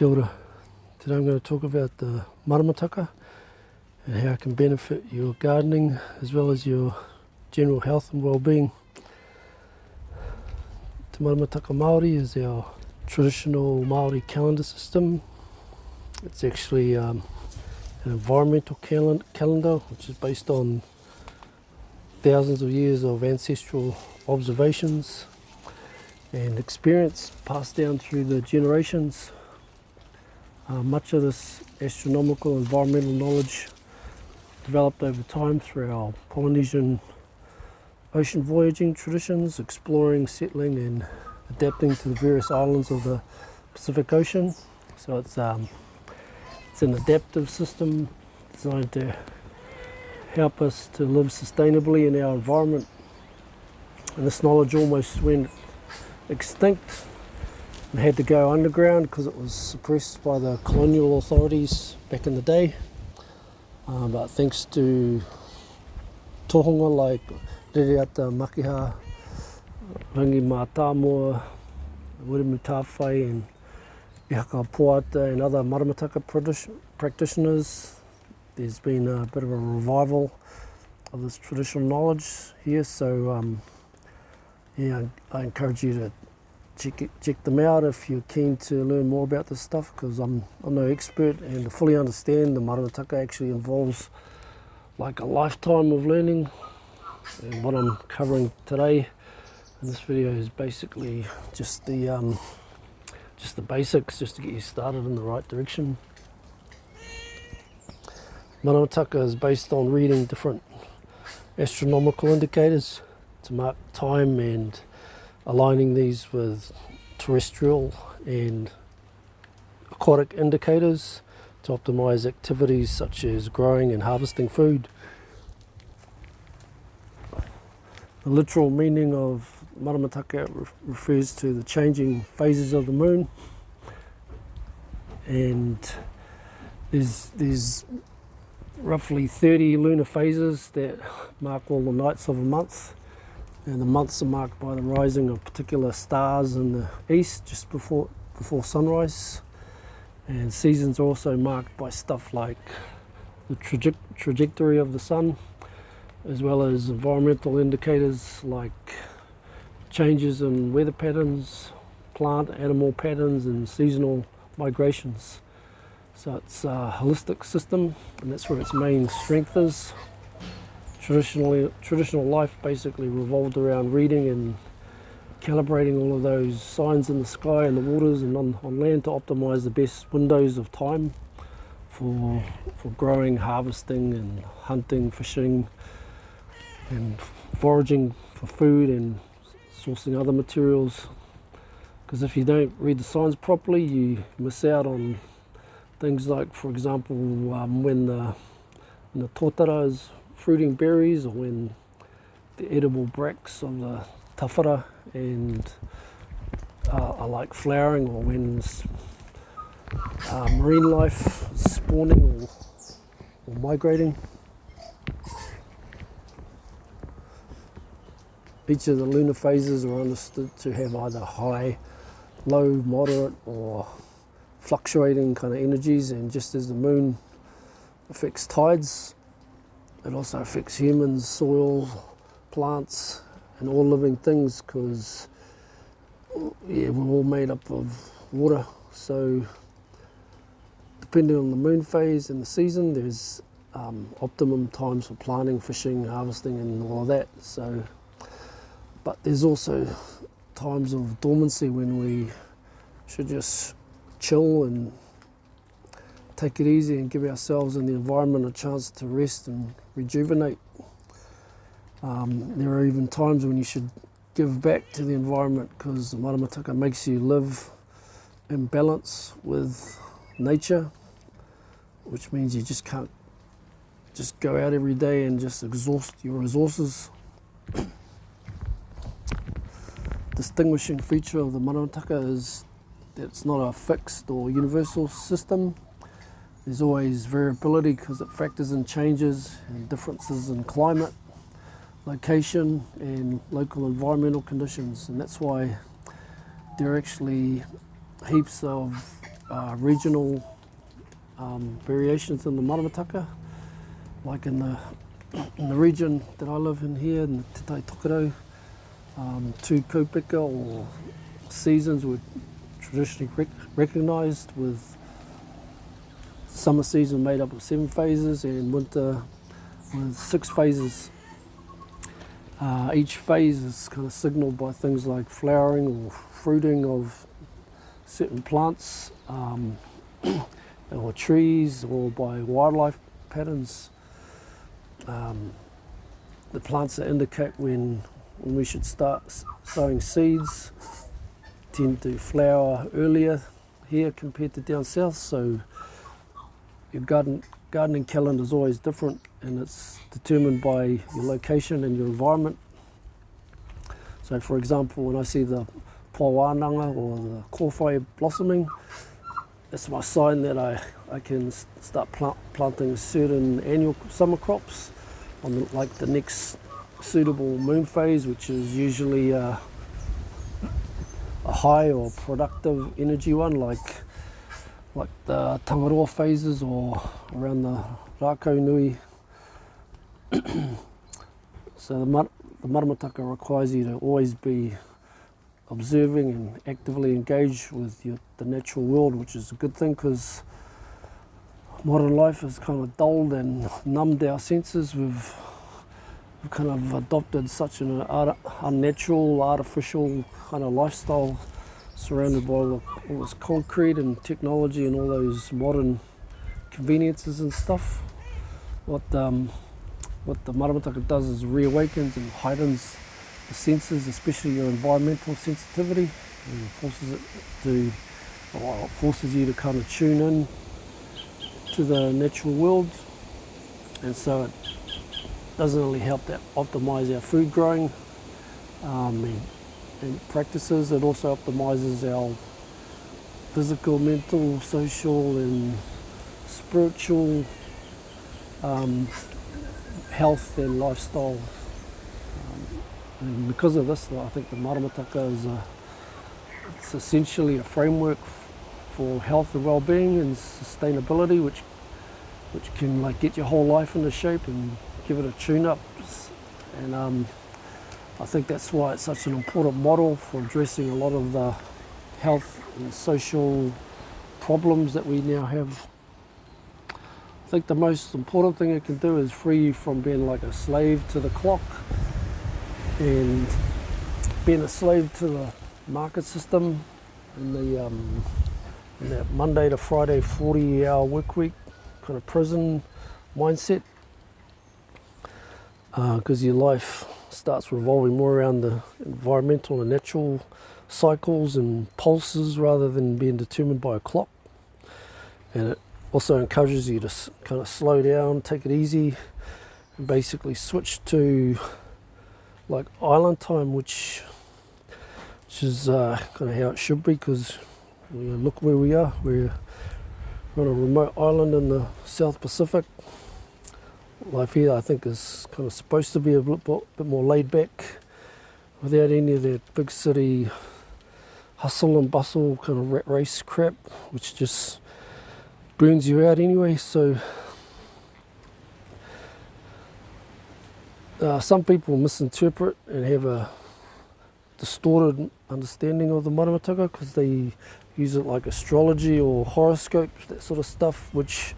Kia ora. Today I'm going to talk about the Maramataka and how it can benefit your gardening as well as your general health and well-being. The Maramataka Māori is our traditional Māori calendar system. It's actually an environmental calendar which is based on thousands of years of ancestral observations and experience passed down through the generations. Much of this astronomical environmental knowledge developed over time through our Polynesian ocean voyaging traditions, exploring, settling and adapting to the various islands of the Pacific Ocean. So it's an adaptive system designed to help us to live sustainably in our environment. And this knowledge almost went extinct and had to go underground because it was suppressed by the colonial authorities back in the day. But thanks to tohunga like Rereata Makiha, Rangi Mātāmoa, Wiremu Tāwhai and Ihaka Poata and other Maramataka practitioners, there's been a bit of a revival of this traditional knowledge here. So yeah, I encourage you to check them out if you're keen to learn more about this stuff, because I'm no expert, and to fully understand the Maramataka actually involves like a lifetime of learning. And what I'm covering today in this video is basically just the basics, just to get you started in the right direction. Maramataka is based on reading different astronomical indicators to mark time and aligning these with terrestrial and aquatic indicators to optimize activities such as growing and harvesting food. The literal meaning of Maramataka refers to the changing phases of the moon, and there's roughly 30 lunar phases that mark all the nights of a month. And the months are marked by the rising of particular stars in the east just before sunrise. And seasons are also marked by stuff like the trajectory of the sun, as well as environmental indicators like changes in weather patterns, plant, animal patterns, and seasonal migrations. So it's a holistic system, and that's where its main strength is. Traditional life basically revolved around reading and calibrating all of those signs in the sky and the waters and on land to optimize the best windows of time for growing, harvesting and hunting, fishing and foraging for food and sourcing other materials. Because if you don't read the signs properly, you miss out on things like, for example, when the tōtara is fruiting berries, or when the edible bracts of the tawhara and are like flowering, or when marine life is spawning or migrating. Each of the lunar phases are understood to have either high, low, moderate or fluctuating kind of energies, and just as the moon affects tides, it also affects humans, soil, plants and all living things, because yeah, we're all made up of water. So depending on the moon phase and the season, there's optimum times for planting, fishing, harvesting and all of that. So, but there's also times of dormancy when we should just chill and take it easy and give ourselves and the environment a chance to rest and rejuvenate. There are even times when you should give back to the environment, because the Maramataka makes you live in balance with nature, which means you just can't just go out every day and just exhaust your resources. Distinguishing feature of the Maramataka is that it's not a fixed or universal system. There's always variability because it factors in changes and differences in climate, location and local environmental conditions, and that's why there are actually heaps of regional variations in the Maramataka, like in the region that I live in here, in the Tātai Arorangi, two kaupeka or seasons were traditionally recognised, with summer season made up of 7 phases and winter with 6 phases. Each phase is kind of signalled by things like flowering or fruiting of certain plants or trees, or by wildlife patterns. The plants that indicate when we should start sowing seeds tend to flower earlier here compared to down south, so your gardening calendar is always different, and it's determined by your location and your environment. So for example, when I see the pōwānanga or the kōwhai blossoming, that's my sign that I can start planting certain annual summer crops on the next suitable moon phase, which is usually a high or productive energy one, like the tangaroa phases or around the rākau nui. So the Maramataka requires you to always be observing and actively engaged with the natural world, which is a good thing, because modern life has kind of dulled and numbed our senses. We've kind of adopted such an unnatural, artificial kind of lifestyle, surrounded by all this concrete and technology and all those modern conveniences and stuff. What the Maramataka does is reawakens and heightens the senses, especially your environmental sensitivity, and forces you to kind of tune in to the natural world. And so it doesn't only help to optimize our food growing and practices, it also optimizes our physical, mental, social and spiritual health and lifestyle. And because of this, I think the Maramataka it's essentially a framework for health and well-being and sustainability, which can like get your whole life into shape and give it a tune-up. And I think that's why it's such an important model for addressing a lot of the health and social problems that we now have. I think the most important thing it can do is free you from being like a slave to the clock and being a slave to the market system and in that Monday to Friday 40-hour work week kind of prison mindset, because your life starts revolving more around the environmental and natural cycles and pulses rather than being determined by a clock. And it also encourages you to kind of slow down, take it easy, and basically switch to like island time, which is kind of how it should be, because look where we are. We're on a remote island in the South Pacific. Life here, I think, is kind of supposed to be a bit more laid back, without any of that big city hustle and bustle kind of rat race crap, which just burns you out anyway. So some people misinterpret and have a distorted understanding of the Maramataka because they use it like astrology or horoscopes, that sort of stuff, which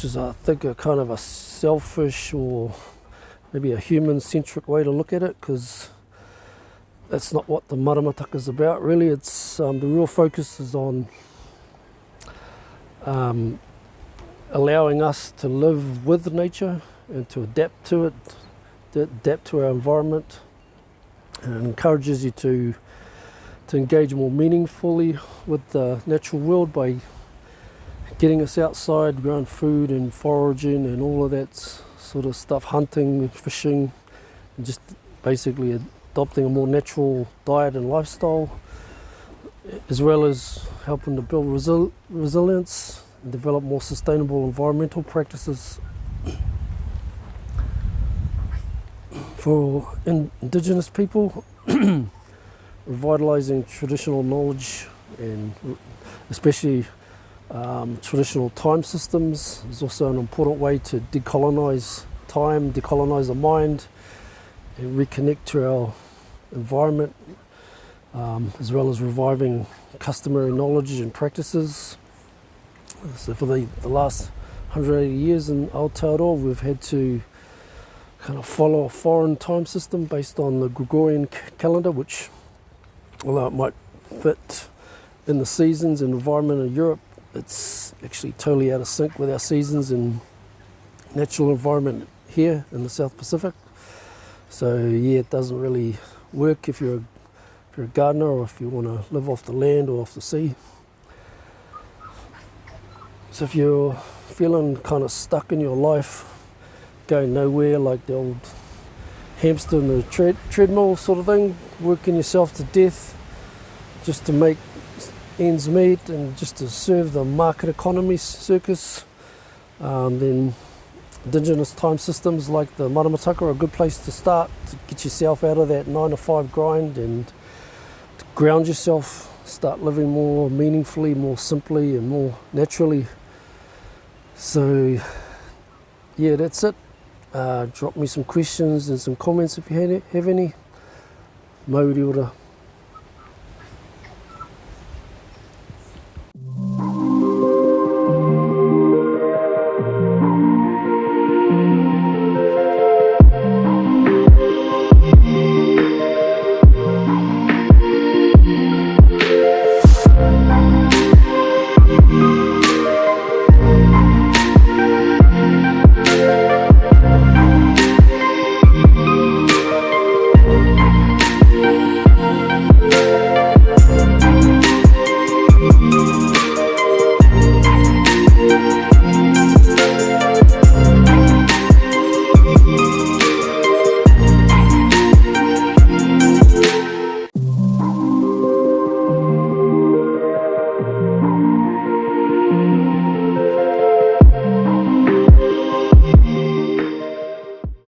is, I think, a kind of a selfish or maybe a human-centric way to look at it, because that's not what the Maramataka is about, really. It's the real focus is on allowing us to live with nature and to adapt to it, to adapt to our environment, and it encourages you to engage more meaningfully with the natural world by getting us outside, growing food and foraging and all of that sort of stuff, hunting, fishing, and just basically adopting a more natural diet and lifestyle, as well as helping to build resilience and develop more sustainable environmental practices. For Indigenous people, revitalising traditional knowledge and especially traditional time systems is also an important way to decolonize time, decolonize the mind, and reconnect to our environment, as well as reviving customary knowledge and practices. So for the last 180 years in Aotearoa, we've had to kind of follow a foreign time system based on the Gregorian calendar, which, although it might fit in the seasons and environment in Europe, it's actually totally out of sync with our seasons and natural environment here in the South Pacific. So yeah, it doesn't really work if you're a gardener or if you want to live off the land or off the sea. So if you're feeling kind of stuck in your life, going nowhere, like the old hamster in the treadmill sort of thing, working yourself to death just to make ends meet and just to serve the market economy circus, then Indigenous time systems like the Matamataka are a good place to start to get yourself out of that 9 to 5 grind and to ground yourself, start living more meaningfully, more simply and more naturally. So yeah, that's it. Drop me some questions and some comments if you have any. Mauri ora.